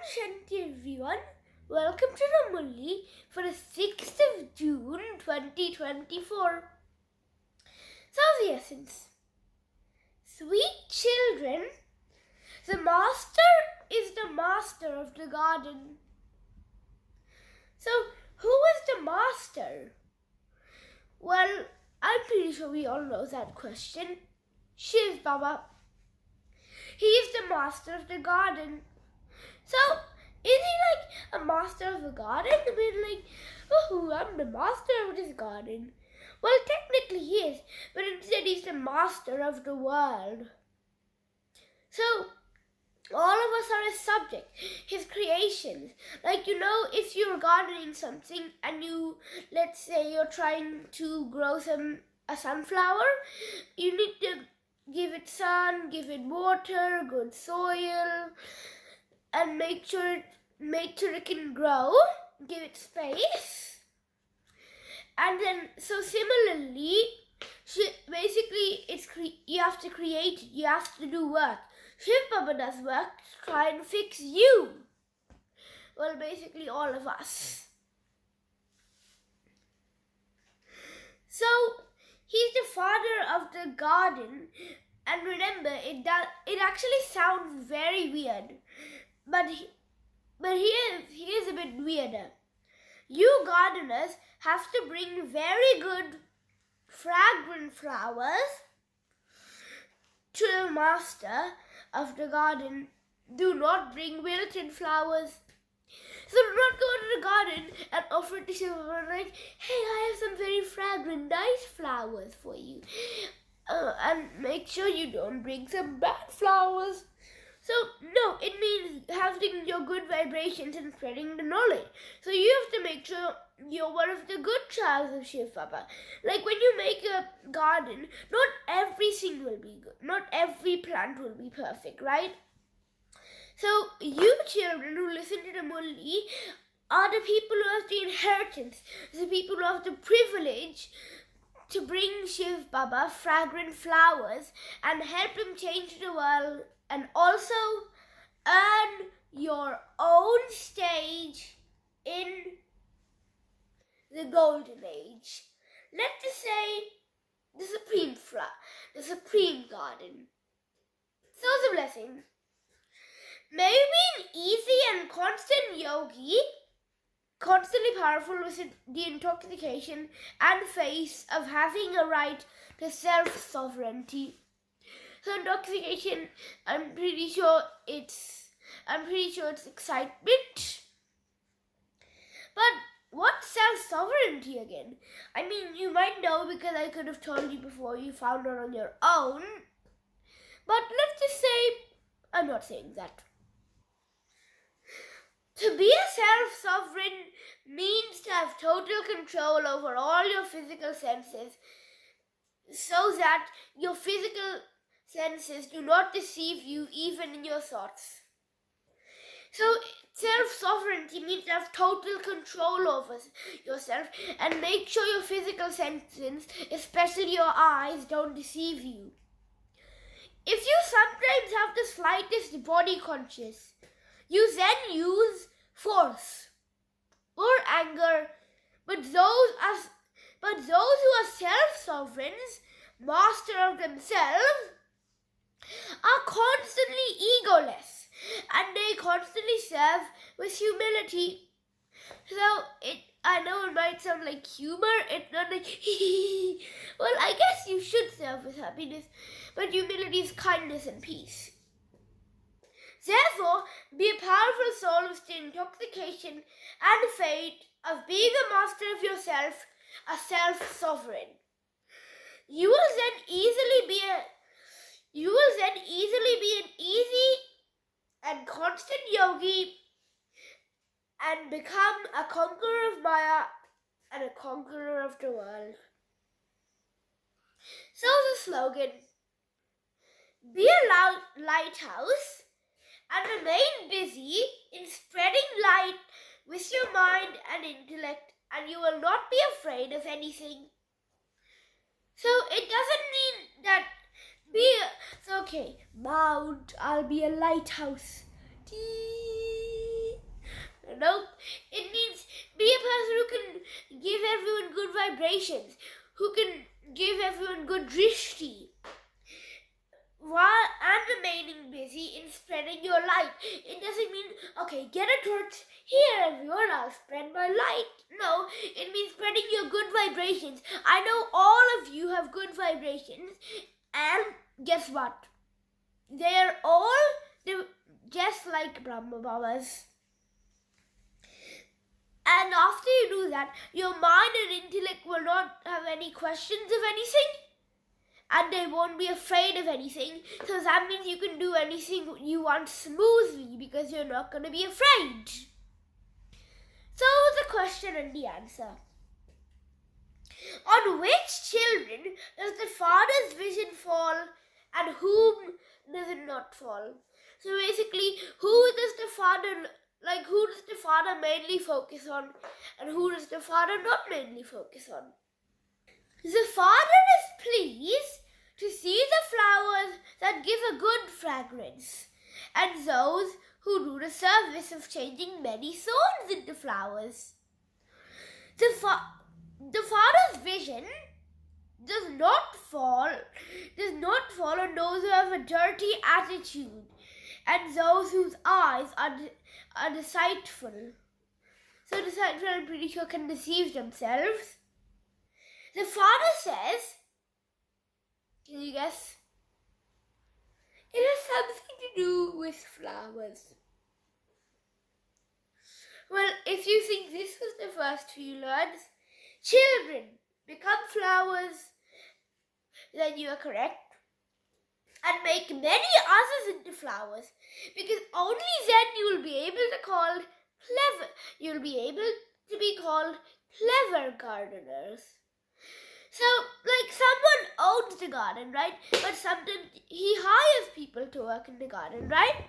Shanti everyone, welcome to the Murli for the 6th of June 2024. So the essence. Sweet children, the master is the master of the garden. So who is the master? Well, I'm pretty sure we all know that question. Shiv Baba. He is the master of the garden. So, is he like a master of the garden? I mean, like, oh, I'm the master of this garden. Well, technically he is, but instead he's the master of the world. So, all of us are his subject, his creations. Like, if you're gardening something and let's say you're trying to grow a sunflower, you need to give it sun, give it water, good soil, and make sure it can grow, give it space. And then, so similarly, basically, you have to create it, you have to do work. Shiv Baba does work to try and fix you. Well, basically all of us. So, he's the father of the garden. And remember, it actually sounds very weird. But he is a bit weirder. You gardeners have to bring very good, fragrant flowers to the master of the garden. Do not bring wilted flowers. So do not go to the garden and offer it to someone like, hey, I have some very fragrant, nice flowers for you. And make sure you don't bring some bad flowers. So, no, it means having your good vibrations and spreading the knowledge. So you have to make sure you're one of the good childs of Shiv Baba. Like when you make a garden, not everything will be good. Not every plant will be perfect, right? So you children who listen to the Murli are the people who have the inheritance, the people who have the privilege to bring Shiv Baba fragrant flowers and help him change the world, and also earn your own stage in the golden age. Let's say the supreme garden. So the blessing. May you be an easy and constant yogi, constantly powerful with the intoxication and face of having a right to self-sovereignty. So intoxication, I'm pretty sure it's excitement. But what's self-sovereignty again? I mean, you might know because I could have told you before you found out on your own. But let's just say, I'm not saying that. To be a self-sovereign means to have total control over all your physical senses, so that your physical senses do not deceive you even in your thoughts. So self-sovereignty means to have total control over yourself and make sure your physical senses, especially your eyes, don't deceive you. If you sometimes have the slightest body conscious, you then use force or anger, but those who are self-sovereigns, master of themselves, are constantly egoless, and they constantly serve with humility. So I know it might sound like humor, it's not like well, I guess you should serve with happiness, but humility is kindness and peace. Therefore, be a powerful soul with the intoxication and fate of being a master of yourself, a self-sovereign. You will then easily be an easy and constant yogi and become a conqueror of Maya and a conqueror of the world. So the slogan, be a lighthouse and remain busy in spreading light with your mind and intellect, and you will not be afraid of anything. So it doesn't mean that it's okay, Mount, I'll be a lighthouse. vibrations, who can give everyone good drishti, while and remaining busy in spreading your light. It doesn't mean, okay, get a torch, here everyone, I'll spread my light. No, it means spreading your good vibrations. I know all of you have good vibrations, and guess what? They're all just like Brahma Babas. And after you do that, your mind and intellect will not have any questions of anything, and they won't be afraid of anything. So that means you can do anything you want smoothly because you're not going to be afraid. So the question and the answer. On which children does the father's vision fall and whom does it not fall? So basically, who does the father mainly focus on and who does the father not mainly focus on? The father is pleased to see the flowers that give a good fragrance, and those who do the service of changing many thorns into flowers. The father's vision does not fall on those who have a dirty attitude and those whose eyes are deceitful. So deceitful, I'm pretty sure, can deceive themselves. The father says, can you guess? It has something to do with flowers. Well, if you think this was the first few words, children become flowers, then you are correct. And make many others into flowers, because only then you will be able to be called clever gardeners. So, like, someone owns the garden, right? But sometimes he hires people to work in the garden, right?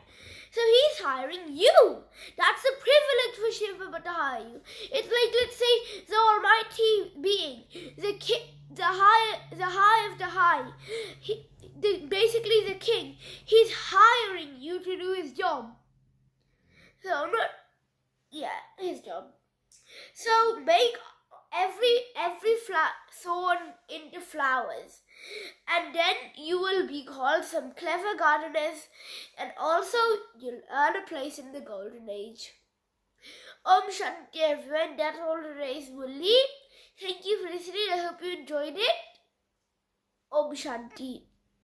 So he's hiring you. That's a privilege for Shiva Baba to hire you. It's like, let's say, the Almighty Being, the high of the high, basically the king. He's hiring you to do his job. So his job. So make every thorn into flowers, and then you will be called some clever gardeners, and also you'll earn a place in the golden age. Om Shanti everyone, that's all today's Murli. Thank you for listening. I hope you enjoyed it. Om Shanti.